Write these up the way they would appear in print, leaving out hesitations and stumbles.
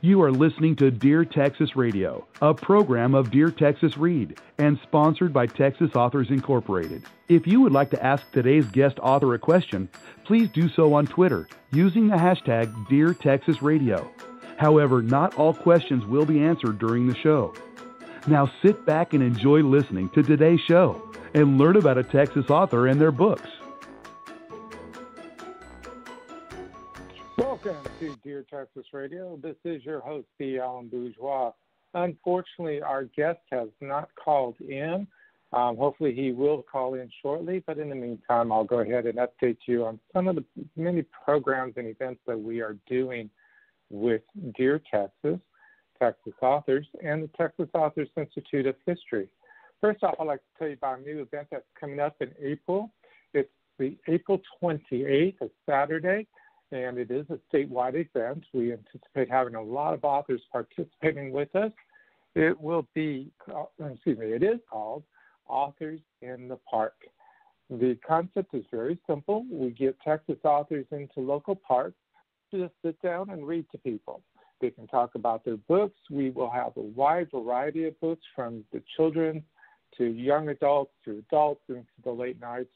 You are listening to Dear Texas Radio, a program of Dear Texas Read and sponsored by Texas Authors Incorporated. If you would like to ask today's guest author a question, please do so on Twitter using the hashtag Dear Texas Radio. However, not all questions will be answered during the show. Now sit back and enjoy listening to today's show and learn about a Texas author and their books. Welcome to Dear Texas Radio. This is your host, B. Allen Bourgeois. Unfortunately, our guest has not called in. Hopefully he will call in shortly, but in the meantime, I'll go ahead and update you on some of the many programs and events that we are doing with Dear Texas, Texas Authors, and the Texas Authors Institute of History. First off, I'd like to tell you about a new event that's coming up in April. It's the April 28th, a Saturday, and it is a statewide event. We anticipate having a lot of authors participating with us. It is called Authors in the Park. The concept is very simple. We get Texas authors into local parks to just sit down and read to people. They can talk about their books. We will have a wide variety of books from the children to young adults to adults into the late nights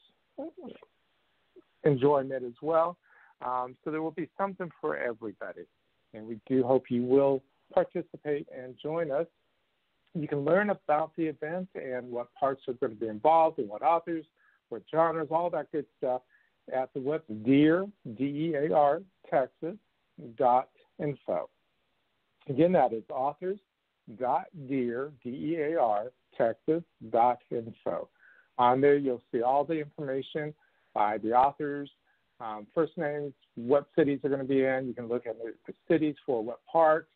enjoyment as well. So there will be something for everybody, and we do hope you will participate and join us. You can learn about the event and what parts are going to be involved and what authors, what genres, all that good stuff at the web Dear, D-E-A-R, Texas.info. Again, that is authors.dear, D-E-A-R, Texas.info. On there, you'll see all the information by the authors, first names, what cities are going to be in. You can look at the cities for what parks,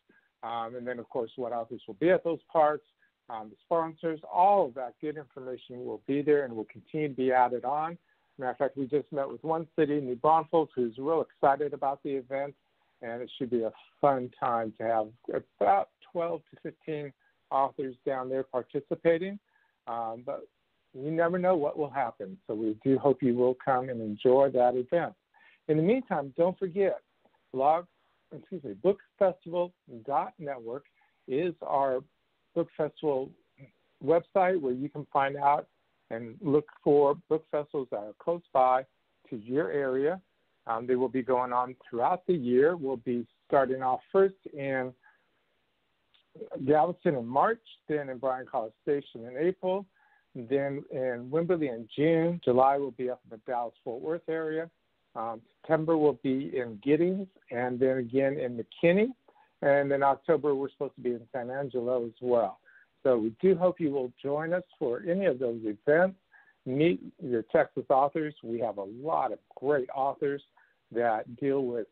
and then, of course, what authors will be at those parks, the sponsors. All of that good information will be there and will continue to be added on. Matter of fact, we just met with one city, New Braunfels, who's real excited about the event, and it should be a fun time to have about 12 to 15 authors down there participating. But you never know what will happen, so we do hope you will come and enjoy that event. In the meantime, don't forget, bookfestival.network is our book festival website where you can find out and look for book festivals that are close by to your area. They will be going on throughout the year. We'll be starting off first in Galveston in March, then in Bryan College Station in April, then in Wimberley in June. July will be up in the Dallas-Fort Worth area. September will be in Giddings, and then again in McKinney. And then October, we're supposed to be in San Angelo as well. So we do hope you will join us for any of those events. Meet your Texas authors. We have a lot of great authors that deal with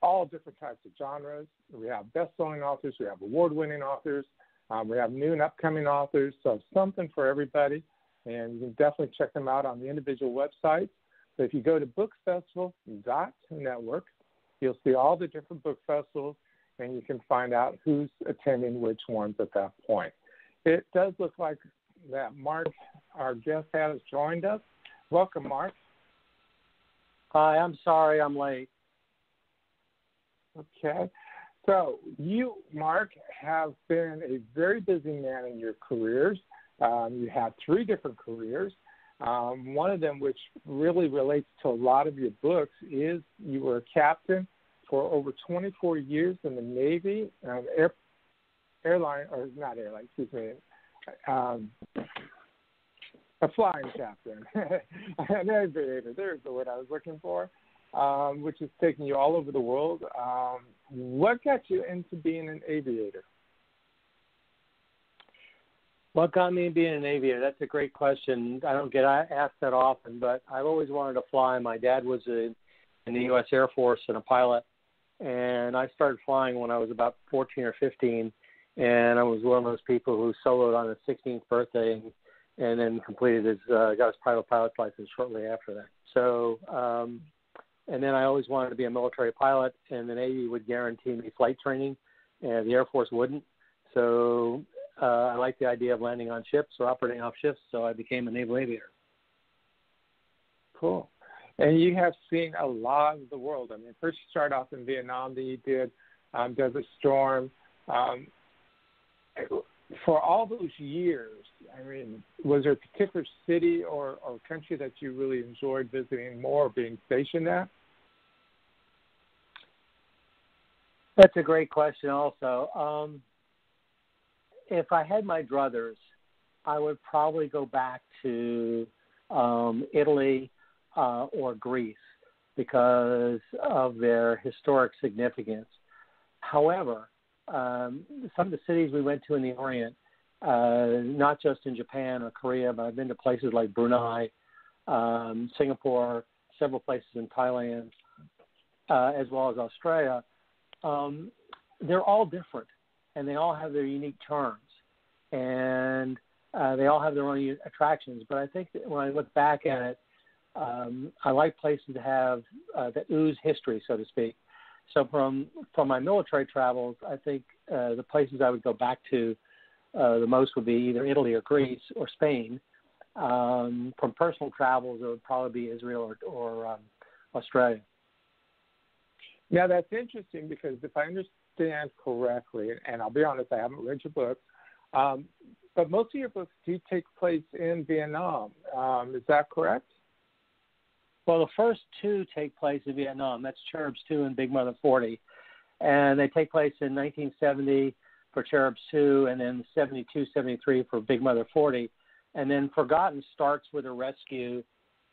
all different types of genres. We have best-selling authors. We have award-winning authors. We have new and upcoming authors. So something for everybody. And you can definitely check them out on the individual websites. So if you go to bookfestival.network, you'll see all the different book festivals, and you can find out who's attending which ones at that point. It does look like that Mark, our guest, has joined us. Welcome, Mark. Hi, I'm sorry I'm late. Okay. So you, Mark, have been a very busy man in your careers. You have 3 different careers. One of them, which really relates to a lot of your books, is you were a captain for over 24 years in the Navy, an a flying captain, an aviator. There's the word I was looking for, which is taking you all over the world. What got you into being an aviator? What got me being an aviator? That's a great question. I don't get asked that often, but I've always wanted to fly. My dad was in the U.S. Air Force and a pilot, and I started flying when I was about 14 or 15, and I was one of those people who soloed on his 16th birthday and then completed got his private pilot's license shortly after that. So, and then I always wanted to be a military pilot, and the Navy would guarantee me flight training, and the Air Force wouldn't. So I liked the idea of landing on ships or operating off ships, so I became a naval aviator. Cool. And you have seen a lot of the world. I mean, first you started off in Vietnam, then you did Desert Storm. For all those years, I mean, was there a particular city or country that you really enjoyed visiting more or being stationed at? That's a great question also. If I had my druthers, I would probably go back to Italy or Greece because of their historic significance. However, some of the cities we went to in the Orient, not just in Japan or Korea, but I've been to places like Brunei, Singapore, several places in Thailand, as well as Australia. They're all different, and they all have their unique charms, and they all have their own attractions. But I think that when I look back at it, I like places that have that ooze history, so to speak. So from my military travels, I think the places I would go back to the most would be either Italy or Greece or Spain. From personal travels, it would probably be Israel or Australia. Now, that's interesting because if I understand correctly, and I'll be honest, I haven't read your books, but most of your books do take place in Vietnam. Is that correct? Well, the first two take place in Vietnam. That's Cherubs 2 and Big Mother 40. And they take place in 1970 for Cherubs 2 and then 72, 73 for Big Mother 40. And then Forgotten starts with a rescue,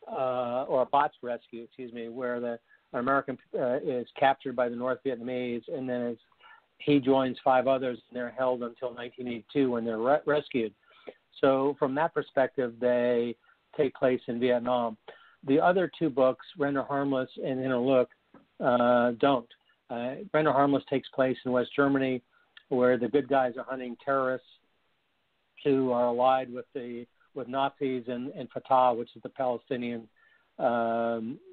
or a botched rescue, where an American is captured by the North Vietnamese, and then he joins 5 others, and they're held until 1982 when they're rescued. So from that perspective, they take place in Vietnam. The other 2 books, Render Harmless and Inner Look, don't. Render Harmless takes place in West Germany, where the good guys are hunting terrorists who are allied with Nazis and Fatah, which is the Palestinian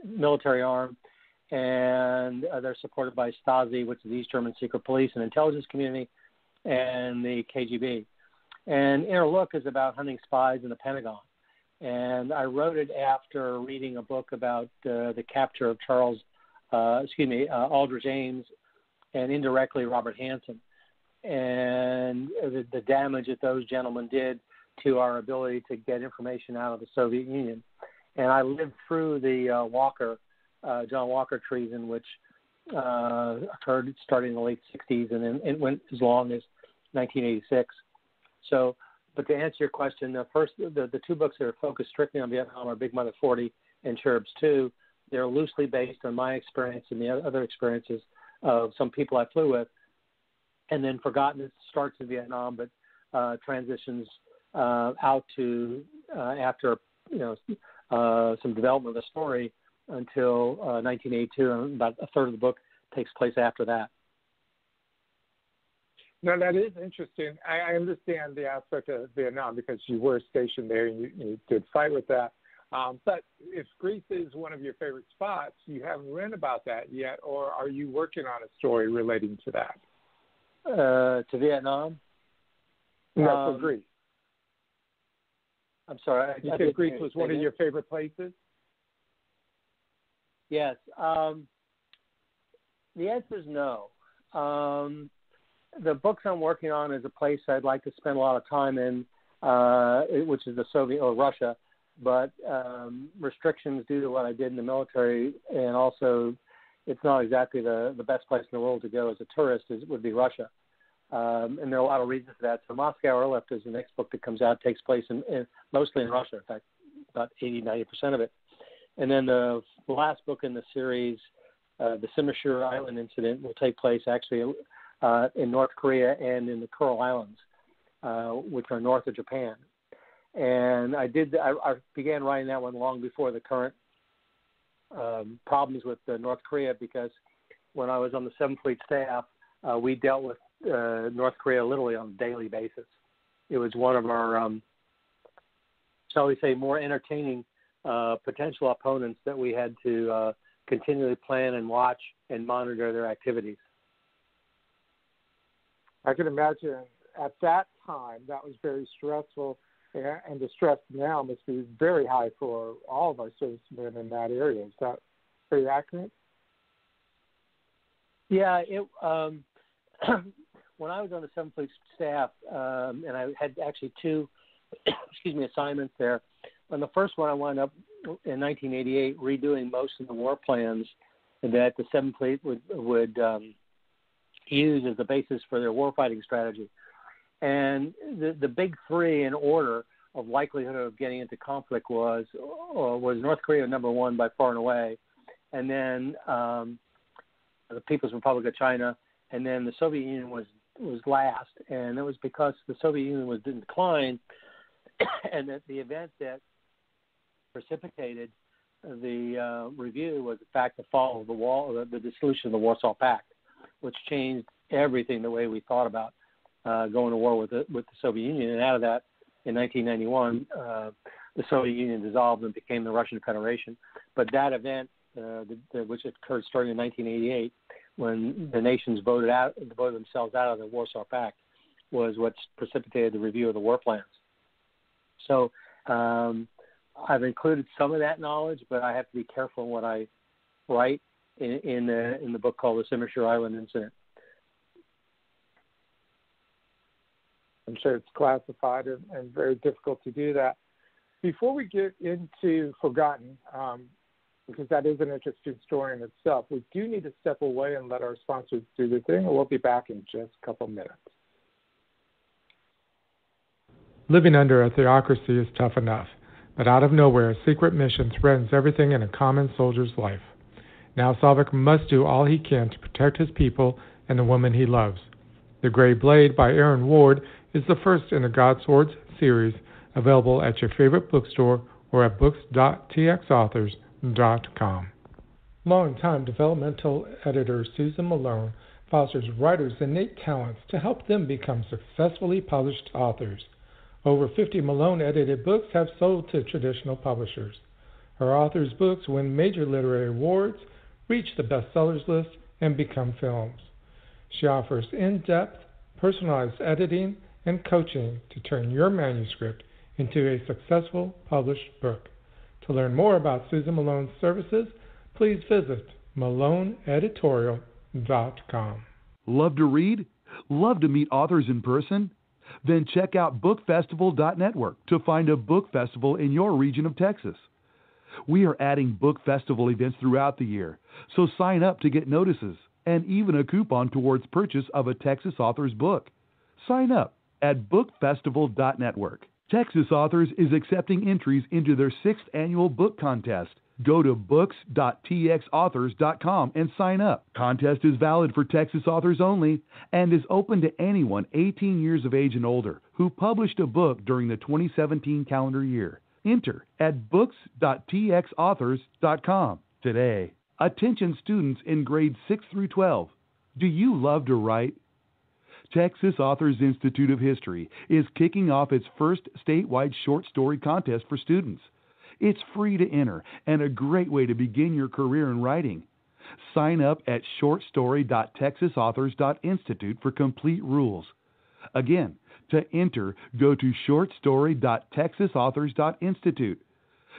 military arm, and they're supported by Stasi, which is the East German secret police and intelligence community, and the KGB. And Inner Look is about hunting spies in the Pentagon. And I wrote it after reading a book about the capture of Aldrich Ames and indirectly Robert Hansen, and the damage that those gentlemen did to our ability to get information out of the Soviet Union. And I lived through the John Walker treason, which occurred starting in the late 60s, and then it went as long as 1986. So, but to answer your question, the 2 books that are focused strictly on Vietnam are Big Mother 40 and Cherubs 2. They're loosely based on my experience and the other experiences of some people I flew with. And then Forgotten starts in Vietnam, but transitions out to after some development of the story until 1982, and about a third of the book takes place after that. No, that is interesting. I understand the aspect of Vietnam because you were stationed there and you did fight with that. But if Greece is one of your favorite spots, you haven't written about that yet, or are you working on a story relating to that? To Vietnam? No, for Greece. I'm sorry. You said Greece was one of your favorite places? Yes. The answer is no. The books I'm working on is a place I'd like to spend a lot of time in, which is the Soviet or Russia, but restrictions due to what I did in the military, and also it's not exactly the best place in the world to go as a tourist would be Russia. And there are a lot of reasons for that. So Moscow Airlift is the next book that comes out, takes place mostly in Russia, in fact, about 80-90% of it. And then the last book in the series, the Simashur Island incident, will take place actually in North Korea and in the Kuril Islands, which are north of Japan. And I began writing that one long before the current problems with North Korea, because when I was on the 7th Fleet staff, we dealt with North Korea literally on a daily basis. It was one of our, shall we say, more entertaining potential opponents that we had to continually plan and watch and monitor their activities. I can imagine at that time that was very stressful, and the stress now must be very high for all of our servicemen in that area. Is that pretty accurate? Yeah, when I was on the 7th Fleet staff, and I had actually two, assignments there. On the first one, I wound up in 1988 redoing most of the war plans that the 7th Fleet would use as the basis for their warfighting strategy. And the big three in order of likelihood of getting into conflict was North Korea number one by far and away, and then the People's Republic of China, and then the Soviet Union was last. And it was because the Soviet Union was in decline, and that the event that precipitated the review was, in fact, the fall of the wall, the dissolution of the Warsaw Pact, which changed everything the way we thought about going to war with the Soviet Union. And out of that, in 1991, the Soviet Union dissolved and became the Russian Federation. But that event, which occurred starting in 1988, when the nations voted themselves out of the Warsaw Pact, was what precipitated the review of the war plans. So I've included some of that knowledge, but I have to be careful in what I write in the book called The Simmersure Island Incident. I'm sure it's classified and very difficult to do that. Before we get into Forgotten, because that is an interesting story in itself, we do need to step away and let our sponsors do their thing, and we'll be back in just a couple minutes. Living under a theocracy is tough enough, but out of nowhere, a secret mission threatens everything in a common soldier's life. Now Salvik must do all he can to protect his people and the woman he loves. The Gray Blade by Aaron Ward is the first in the God Swords series, available at your favorite bookstore or at books.txauthors.com. Longtime developmental editor Susan Malone fosters writers' innate talents to help them become successfully published authors. Over 50 Malone-edited books have sold to traditional publishers. Her authors' books win major literary awards, reach the bestsellers list, and become films. She offers in-depth, personalized editing and coaching to turn your manuscript into a successful published book. To learn more about Susan Malone's services, please visit maloneeditorial.com. Love to read? Love to meet authors in person? Then check out bookfestival.network to find a book festival in your region of Texas. We are adding book festival events throughout the year, so sign up to get notices and even a coupon towards purchase of a Texas author's book. Sign up at bookfestival.network. Texas Authors is accepting entries into their 6th annual book contest. Go to books.txauthors.com and sign up. Contest is valid for Texas authors only and is open to anyone 18 years of age and older who published a book during the 2017 calendar year. Enter at books.txauthors.com today. Attention students in grades 6 through 12. Do you love to write? Texas Authors Institute of History is kicking off its first statewide short story contest for students. It's free to enter and a great way to begin your career in writing. Sign up at shortstory.texasauthors.institute for complete rules. Again, to enter, go to shortstory.texasauthors.institute.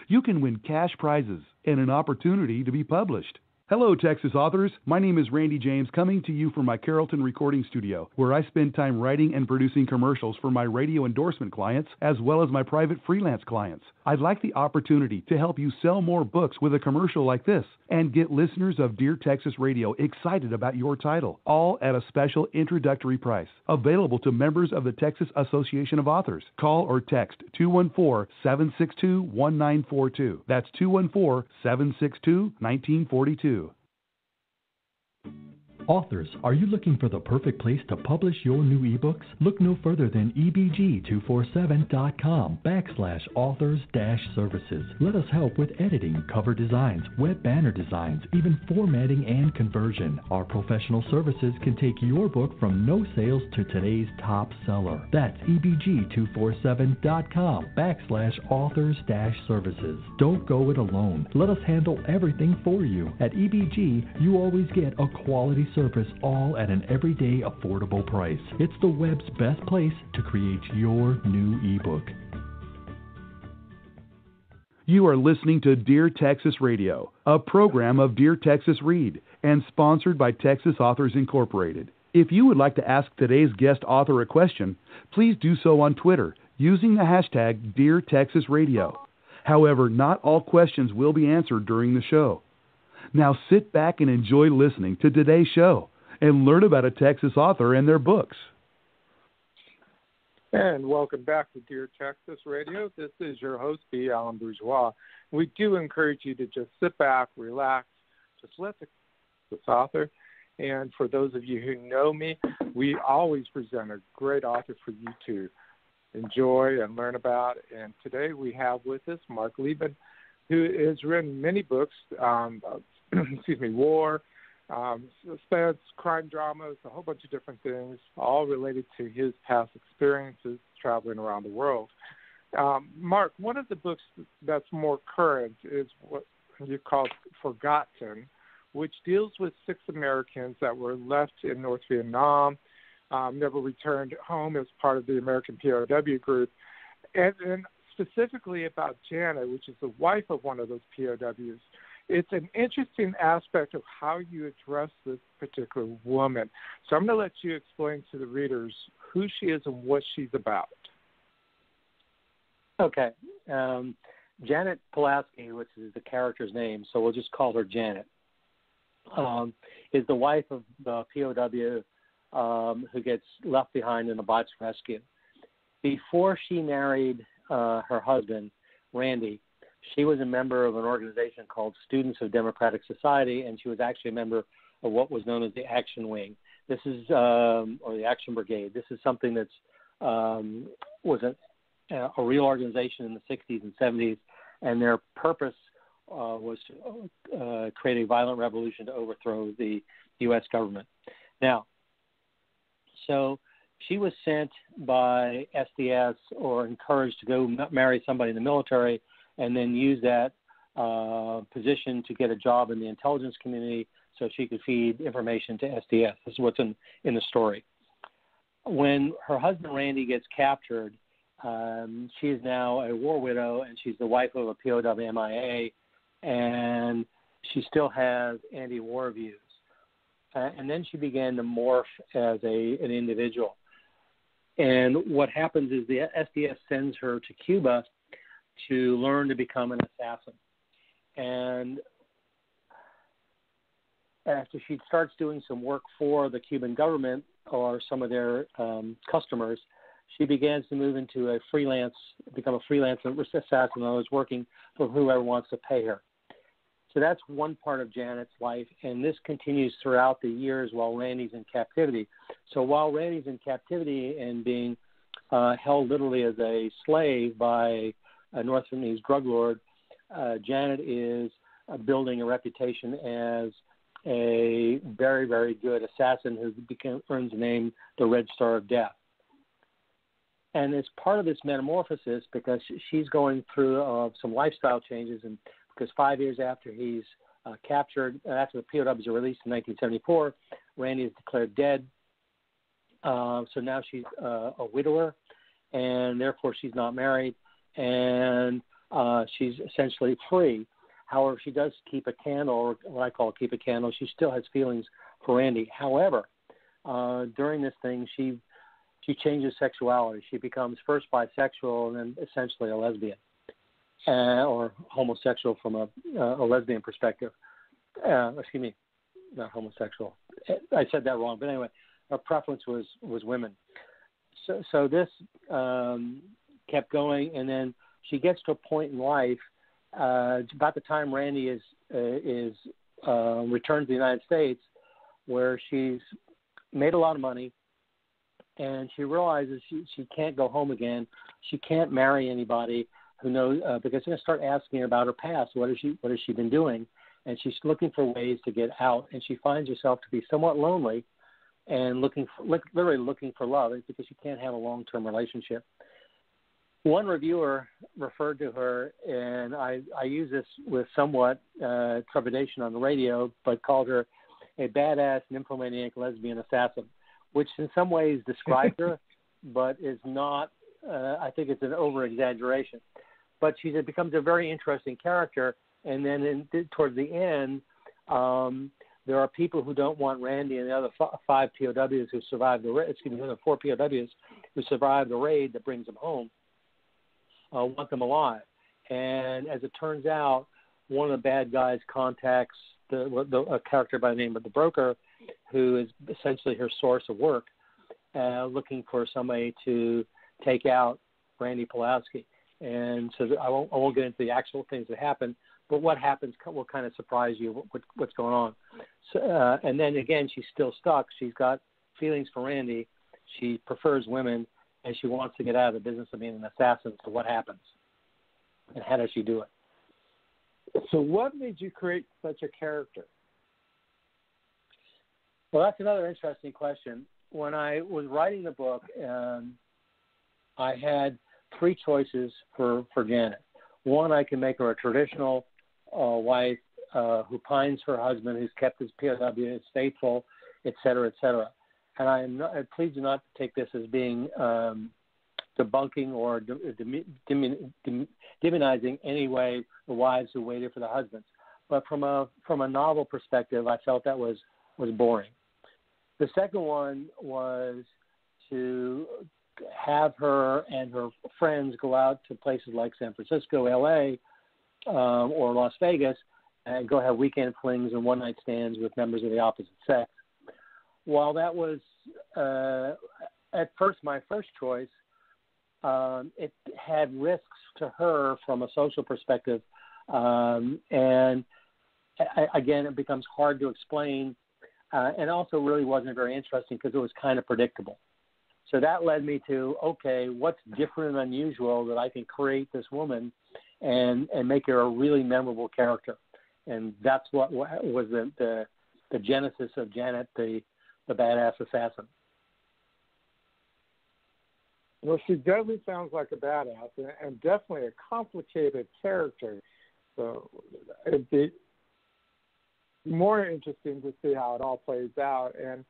You can win cash prizes and an opportunity to be published. Hello, Texas authors. My name is Randy James, coming to you from my Carrollton recording studio, where I spend time writing and producing commercials for my radio endorsement clients, as well as my private freelance clients. I'd like the opportunity to help you sell more books with a commercial like this and get listeners of Dear Texas Radio excited about your title, all at a special introductory price, available to members of the Texas Association of Authors. Call or text 214-762-1942. That's 214-762-1942. Authors, are you looking for the perfect place to publish your new ebooks? Look no further than ebg247.com/authors-services. Let us help with editing, cover designs, web banner designs, even formatting and conversion. Our professional services can take your book from no sales to today's top seller. That's ebg247.com/authors-services. Don't go it alone. Let us handle everything for you. At EBG, you always get a quality service, all at an everyday affordable price. It's the web's best place to create your new ebook. You are listening to Dear Texas Radio, a program of Dear Texas Read and sponsored by Texas Authors Incorporated. If you would like to ask today's guest author a question, please do so on Twitter using the hashtag DearTexasRadio. However, not all questions will be answered during the show. Now sit back and enjoy listening to today's show and learn about a Texas author and their books. And welcome back to Dear Texas Radio. This is your host, B. Alan Bourgeois. We do encourage you to just sit back, relax, just let this author. And for those of you who know me, we always present a great author for you to enjoy and learn about. And today we have with us Marc Liebman, who has written many books, war, suspense, crime dramas, a whole bunch of different things, all related to his past experiences traveling around the world. Marc, one of the books that's more current is what you call Forgotten, which deals with 6 Americans that were left in North Vietnam, never returned home as part of the American POW group, and specifically about Janet, which is the wife of one of those POWs. It's an interesting aspect of how you address this particular woman. So I'm going to let you explain to the readers who she is and what she's about. Okay. Janet Pulaski, which is the character's name, so we'll just call her Janet, is the wife of the POW who gets left behind in a botched rescue. Before she married her husband, Randy, she was a member of an organization called Students of Democratic Society, and she was actually a member of what was known as the Action Wing. This is, or the Action Brigade. This is something that's was a real organization in the 60s and 70s, and their purpose was to create a violent revolution to overthrow the U.S. government. Now, so she was sent by SDS or encouraged to go marry somebody in the military and then use that position to get a job in the intelligence community so she could feed information to SDS. This is what's in the story. When her husband Randy gets captured, she is now a war widow, and she's the wife of a POW MIA, and she still has anti-war views. And then she began to morph as an individual. And what happens is the SDS sends her to Cuba to learn to become an assassin. And after she starts doing some work for the Cuban government or some of their customers, she begins to move into become a freelance assassin, and is working for whoever wants to pay her. So that's one part of Janet's life, and this continues throughout the years while Randy's in captivity. So while Randy's in captivity and being held literally as a slave by a North Vietnamese drug lord, Janet is building a reputation as a very, very good assassin who earns the name the Red Star of Death. And as part of this metamorphosis, because she's going through some lifestyle changes, and because 5 years after he's captured, after the POWs are released in 1974, Randy is declared dead. So now she's a widower, and therefore she's not married, and she's essentially free. However, she does keep a candle, or what I call keep a candle. She still has feelings for Randy. However, during this thing, she changes sexuality. She becomes first bisexual and then essentially a lesbian, or homosexual from a lesbian perspective. Excuse me, not homosexual. I said that wrong, but anyway, her preference was women. So this kept going, and then she gets to a point in life about the time Randy is returned to the United States, where she's made a lot of money, and she realizes she can't go home again. She can't marry anybody who knows, because they're going to start asking her about her past. What has she been doing? And she's looking for ways to get out, and she finds herself to be somewhat lonely and literally looking for love, because she can't have a long-term relationship. One reviewer referred to her, and I use this with somewhat trepidation on the radio, but called her a badass nymphomaniac lesbian assassin, which in some ways describes her, but is not, I think it's an over-exaggeration. But she becomes a very interesting character, and then towards the end, there are people who don't want Randy and the other five POWs who survived the four POWs who survived the raid that brings them home, want them alive. And as it turns out, one of the bad guys contacts a character by the name of the broker, who is essentially her source of work, looking for somebody to take out Randy Pulaski. And so I won't get into the actual things that happen, but what happens will kind of surprise you what's going on. So, and then again, she's still stuck. She's got feelings for Randy. She prefers women, and she wants to get out of the business of being an assassin. So what happens? And how does she do it? So what made you create such a character? Well, that's another interesting question. When I was writing the book, I had three choices for Janet. One, I can make her a traditional wife who pines for her husband, who's kept his POW, is faithful, et cetera, et cetera. And please do not take this as being debunking or demonizing any way the wives who waited for the husbands. But from a novel perspective, I felt that was boring. The second one was to have her and her friends go out to places like San Francisco, LA, or Las Vegas, and go have weekend flings and one-night stands with members of the opposite sex. While that was at first my first choice, it had risks to her from a social perspective, and again, it becomes hard to explain, and also really wasn't very interesting because it was kind of predictable. So that led me to, okay, what's different and unusual that I can create this woman and make her a really memorable character. And that's what was the genesis of Janet, the badass assassin. Well, she definitely sounds like a badass and definitely a complicated character. So it'd be more interesting to see how it all plays out. And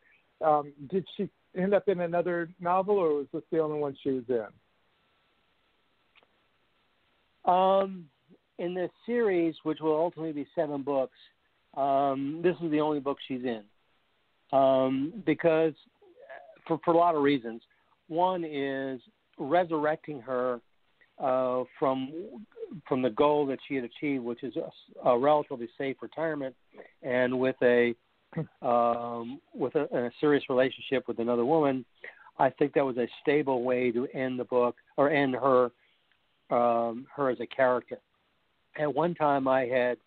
did she end up in another novel, or was this the only one she was in? In the series, which will ultimately be 7 books, this is the only book she's in. Because for a lot of reasons. One is resurrecting her from the goal that she had achieved, which is a relatively safe retirement, and with a serious relationship with another woman. I think that was a stable way to end the book, or end her as a character. At one time, I had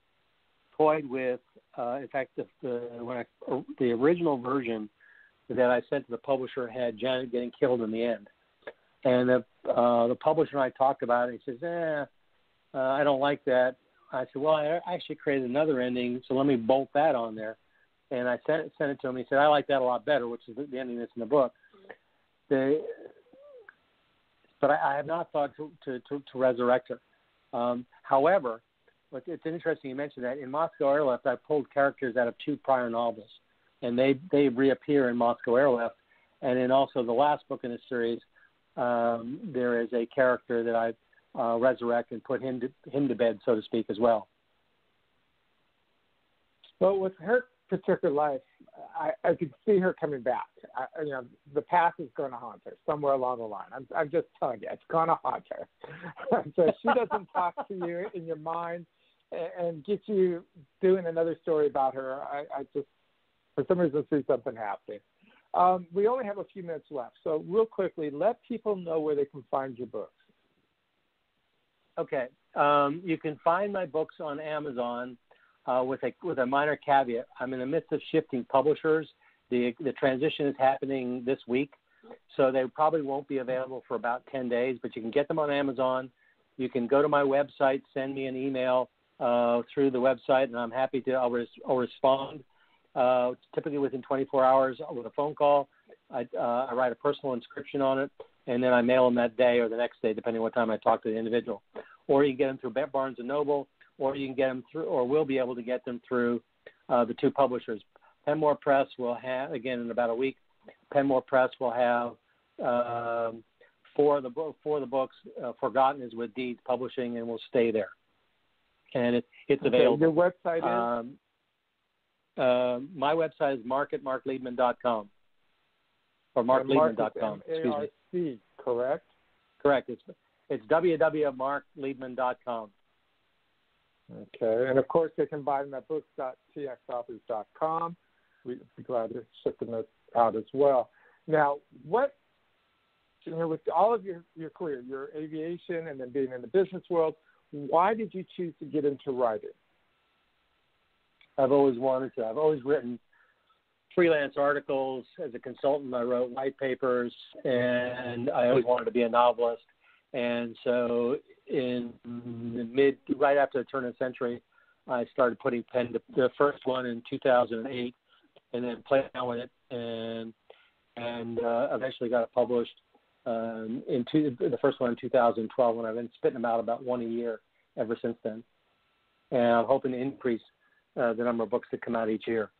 toyed with, in fact, the original version that I sent to the publisher had Janet getting killed in the end. And the publisher and I talked about it. He says, I don't like that. I said, well, I actually created another ending, so let me bolt that on there. And I sent it to him. He said, I like that a lot better, which is the ending that's in the book. But I have not thought to resurrect her. However, it's interesting you mentioned that. In Moscow Airlift, I pulled characters out of 2 prior novels, and they reappear in Moscow Airlift. And in also the last book in the series, there is a character that I resurrect and put him to bed, so to speak, as well. Well, with her particular life, I could see her coming back. The past is going to haunt her somewhere along the line. I'm just telling you, it's going to haunt her. So if she doesn't talk to you in your mind and get you doing another story about her, I just, for some reason, see something happening. We only have a few minutes left, so real quickly, let people know where they can find your books. Okay. You can find my books on Amazon with a minor caveat. I'm in the midst of shifting publishers. The transition is happening this week, so they probably won't be available for about 10 days, but you can get them on Amazon. You can go to my website, send me an email through the website, and I'm happy to. I'll respond. Typically within 24 hours with a phone call. I write a personal inscription on it, and then I mail them that day or the next day, depending on what time I talk to the individual. Or you can get them through Barnes & Noble, or you can get them through, or we'll be able to get them through the 2 publishers. Penmore Press will have, again, in about a week, Penmore Press will have 4 of the books. Forgotten is with Deeds Publishing, and will stay there. And it's available. Your website is? My website is marc@marcliebman.com or marcliebman.com. Excuse me. Correct? Correct. It's www.marcliebman.com. Okay. And, of course, they can buy them at books.txauthors.com. We'd be glad to ship them out as well. Now, with all of your career, your aviation and then being in the business world, why did you choose to get into writing? I've always wanted to. I've always written freelance articles. As a consultant, I wrote white papers, and I always wanted to be a novelist. And so right after the turn of the century, I started putting pen to the first one in 2008 and then played around with it and eventually got it published the first one in 2012, and I've been spitting them out about one a year ever since then. And I'm hoping to increase the number of books that come out each year.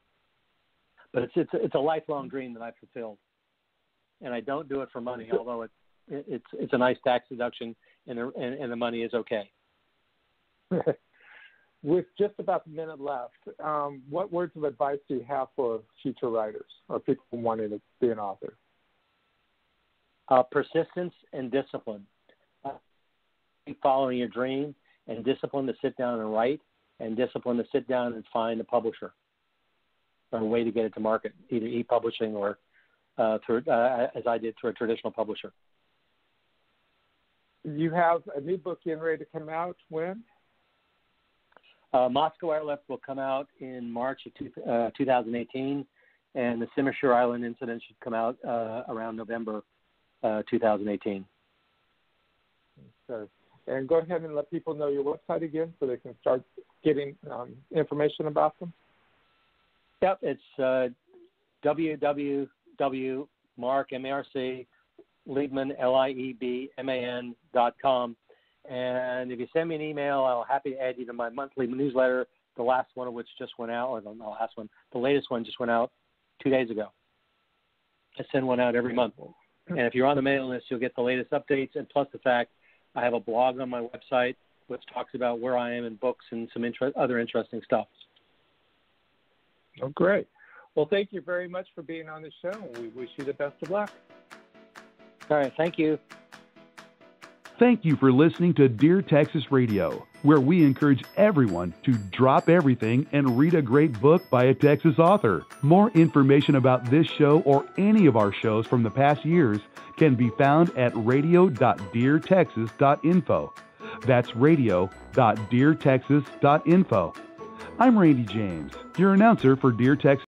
But it's a lifelong dream that I've fulfilled, and I don't do it for money, although it's a nice tax deduction, and the money is okay. With just about a minute left, what words of advice do you have for future writers or people wanting to be an author? Persistence and discipline. Keep following your dream, and discipline to sit down and write, and discipline to sit down and find a publisher or a way to get it to market, either e-publishing or through, as I did, through a traditional publisher. You have a new book getting ready to come out when? Moscow Airlift will come out in March of 2018, and the Simishur Island incident should come out around November 2018. Okay. And go ahead and let people know your website again so they can start getting information about them. Yep, it's www.marc Liebman.com. And if you send me an email, I'll happy to add you to my monthly newsletter, the last one of which just went out, or the latest one just went out 2 days ago. I send one out every month. And if you're on the mailing list, you'll get the latest updates, and plus the fact I have a blog on my website which talks about where I am in books and some other interesting stuff. Oh, great. Well, thank you very much for being on the show. We wish you the best of luck. All right. Thank you. Thank you for listening to Dear Texas Radio, where we encourage everyone to drop everything and read a great book by a Texas author. More information about this show or any of our shows from the past years can be found at radio.deartexas.info. That's radio.deartexas.info. I'm Randy James, your announcer for Dear Texas.